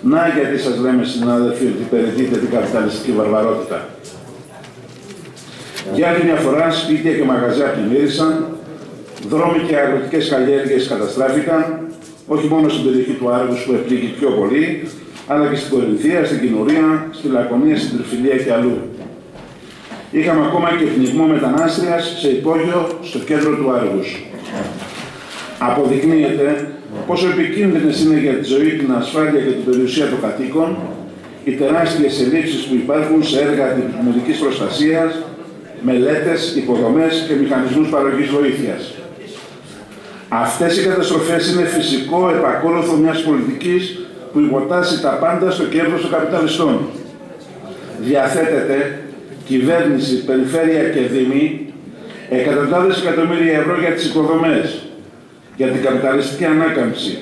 Να γιατί σας λέμε, συνάδελφοι, ότι υπηρετείτε την καπιταλιστική βαρβαρότητα. Για άλλη μια φορά, σπίτια και μαγαζιά πλημμύρισαν, δρόμοι και αγροτικές καλλιέργειες καταστράφηκαν, όχι μόνο στην περιοχή του Άργους που επλήγει πιο πολύ, αλλά και στην Κορινθία, στην Κινουρία, στη Λακωνία, στην Τριφυλία και αλλού. Είχαμε ακόμα και πνιγμό μετανάστριας σε υπόγειο στο κέντρο του Άργους. Αποδεικνύεται πόσο επικίνδυνες είναι για τη ζωή, την ασφάλεια και την περιουσία των κατοίκων οι τεράστιες ελλείψεις που υπάρχουν σε έργα αντιπλημμυρικής προστασίας, μελέτες, υποδομές και μηχανισμούς παροχής βοήθειας. Αυτές οι καταστροφές είναι φυσικό επακόλουθο μιας πολιτικής που υποτάσσει τα πάντα στο κέρδος των καπιταλιστών. Διαθέτεται κυβέρνηση, περιφέρεια και δήμοι εκατοντάδες εκατομμύρια ευρώ για τις υποδομές, για την καπιταλιστική ανάκαμψη,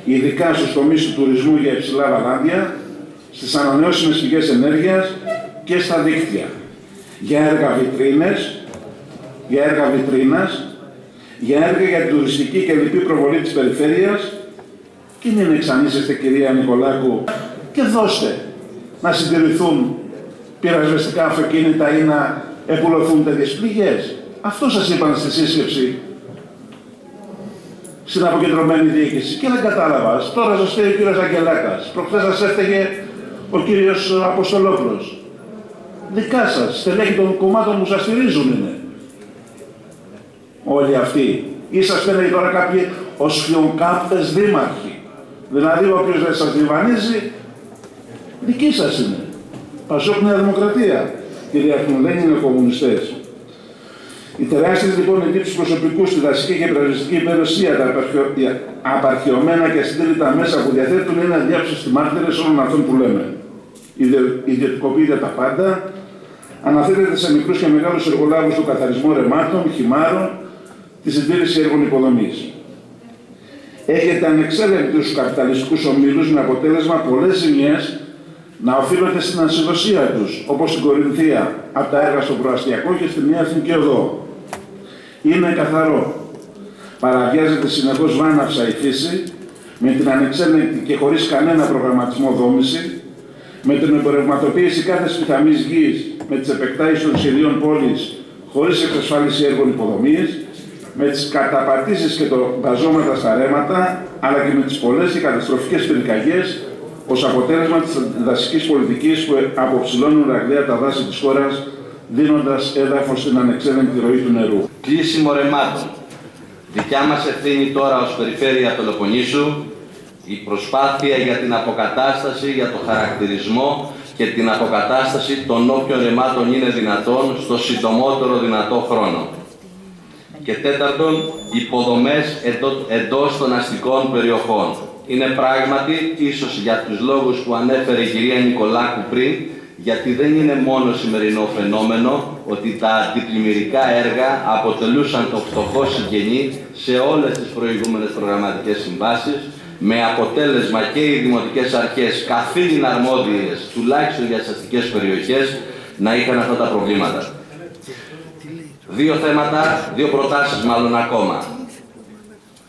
ειδικά στους τομείς του τουρισμού για υψηλά βαλάντια, στις ανανεώσιμες πηγές ενέργειας και στα δίκτυα, για έργα βιτρίνες, για έργα για την τουριστική και λοιπή προβολή της περιφέρειας και μην εξανήσεστε, κυρία Νικολάκου, και δώστε να συντηρηθούν πυρασβεστικά αυτοκίνητα ή να επουλωθούν τέτοιες πληγές. Αυτό σας είπαν στη σύσκεψη στην αποκεντρωμένη διοίκηση και δεν κατάλαβα. Τώρα σας φταίει ο κύριος Αγγελάκας. Προχθές σας έφταιγε ο κύριος Αποστολόπουλος. Δικά σας, στελέχη των κομμάτων που σας στηρίζουν είναι. Όλοι αυτοί. Ή σας φαίνεται τώρα κάποιοι ως φιονκάπτες δήμαρχοι. Δηλαδή ο οποίος δεν σας διβανίζει, δική σας είναι. Πασόκ Νέα Δημοκρατία. Κυρία Χνου, δεν είναι κομμουνιστές. Οι τεράστιες λοιπόν ελλείψεις προσωπικού στη δασική και περιοριστική υπηρεσία, τα απαρχαιωμένα και συντήρητα μέσα που διαθέτουν είναι αδιάψωστοι μάρτυρες όλων αυτών που λέμε. Ιδιωτικοποιείται τα πάντα, αναθέτεται σε μικρούς και μεγάλους εργολάβους του καθαρισμό ρεμάτων, χυμάρων, τη συντήρηση έργων υποδομής. Έχετε ανεξέλεγκτους καπιταλιστικούς ομίλους με αποτέλεσμα πολλές ζημιές να οφείλονται στην ασυδοσία τους, όπως στην Κορινθία, από τα έργα στο προαστιακό και στη Νέα Εθνική Οδό. Είναι καθαρό. Παραβιάζεται συνεχώς βάναυσα η φύση, με την ανεξέλεγκτη και χωρίς κανένα προγραμματισμό δόμηση, με την εμπορευματοποίηση κάθε σπιθαμής γης, με τις επεκτάσεις των σχεδίων πόλης, χωρίς εξασφάλιση έργων υποδομής, με τις καταπατήσεις και το μπαζώματα στα ρέματα, αλλά και με τις πολλές και καταστροφικές πυρκαγιές, ως αποτέλεσμα της δασικής πολιτικής που αποψηλώνουν ραγδαία τα δάση της χώρας, δίνοντας έδαφος στην ανεξέλεγκτη ροή του νερού. Κλείσιμο ρεμάτων. Δικιά μας ευθύνη τώρα ως Περιφέρεια Πελοποννήσου, η προσπάθεια για την αποκατάσταση, για το χαρακτηρισμό και την αποκατάσταση των όποιων ρεμάτων είναι δυνατόν στο συντομότερο δυνατό χρόνο. Και τέταρτον, υποδομές εντός των αστικών περιοχών. Είναι πράγματι, ίσως για τους λόγους που ανέφερε η κυρία Νικολάκου πριν, γιατί δεν είναι μόνο σημερινό φαινόμενο ότι τα αντιπλημμυρικά έργα αποτελούσαν το φτωχό συγγενή σε όλες τις προηγούμενες προγραμματικές συμβάσεις, με αποτέλεσμα και οι δημοτικές αρχές καθήλυνα αρμόδιες, τουλάχιστον για τις αστικές περιοχές, να είχαν αυτά τα προβλήματα. Δύο προτάσεις μάλλον ακόμα.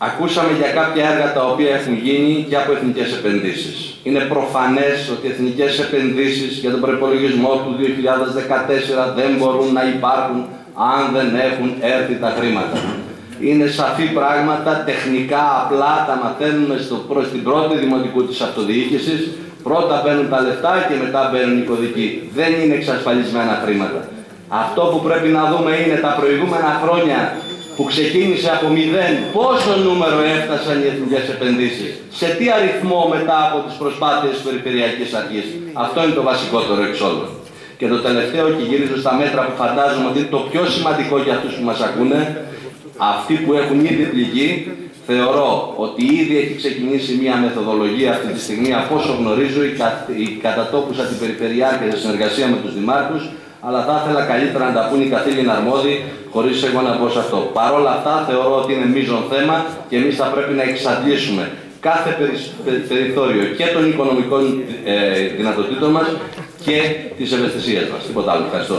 Ακούσαμε για κάποια έργα τα οποία έχουν γίνει και από εθνικές επενδύσεις. Είναι προφανές ότι οι εθνικές επενδύσεις για τον προϋπολογισμό του 2014 δεν μπορούν να υπάρχουν αν δεν έχουν έρθει τα χρήματα. Είναι σαφή πράγματα, τεχνικά απλά τα μαθαίνουμε προς την πρώτη δημοτικού της αυτοδιοίκησης. Πρώτα μπαίνουν τα λεφτά και μετά μπαίνουν οι κωδικοί. Δεν είναι εξασφαλισμένα χρήματα. Αυτό που πρέπει να δούμε είναι τα προηγούμενα χρόνια που ξεκίνησε από 0, πόσο νούμερο έφτασαν οι εθνικές επενδύσεις, σε τι αριθμό μετά από τις προσπάθειες της Περιφερειακής Αρχής. Αυτό είναι το βασικότερο εξ όλων. Και το τελευταίο, και γυρίζω στα μέτρα που φαντάζομαι ότι είναι το πιο σημαντικό για αυτούς που μας ακούνε, αυτοί που έχουν ήδη πληγεί, θεωρώ ότι ήδη έχει ξεκινήσει μια μεθοδολογία αυτή τη στιγμή, από όσο γνωρίζω, η κατατόπους αντιπεριφερειάρχες σε συνεργασία με τους δημάρχους, αλλά θα ήθελα καλύτερα να τα πούν οι καθήλυνα αρμόδιοι, χωρίς εγώ να πω σε αυτό. Παρ' όλα αυτά, θεωρώ ότι είναι μείζον θέμα και εμείς θα πρέπει να εξαντλήσουμε κάθε περιθώριο και των οικονομικών δυνατοτήτων μας και της ευαισθησίας μας. Τίποτα άλλο. Ευχαριστώ.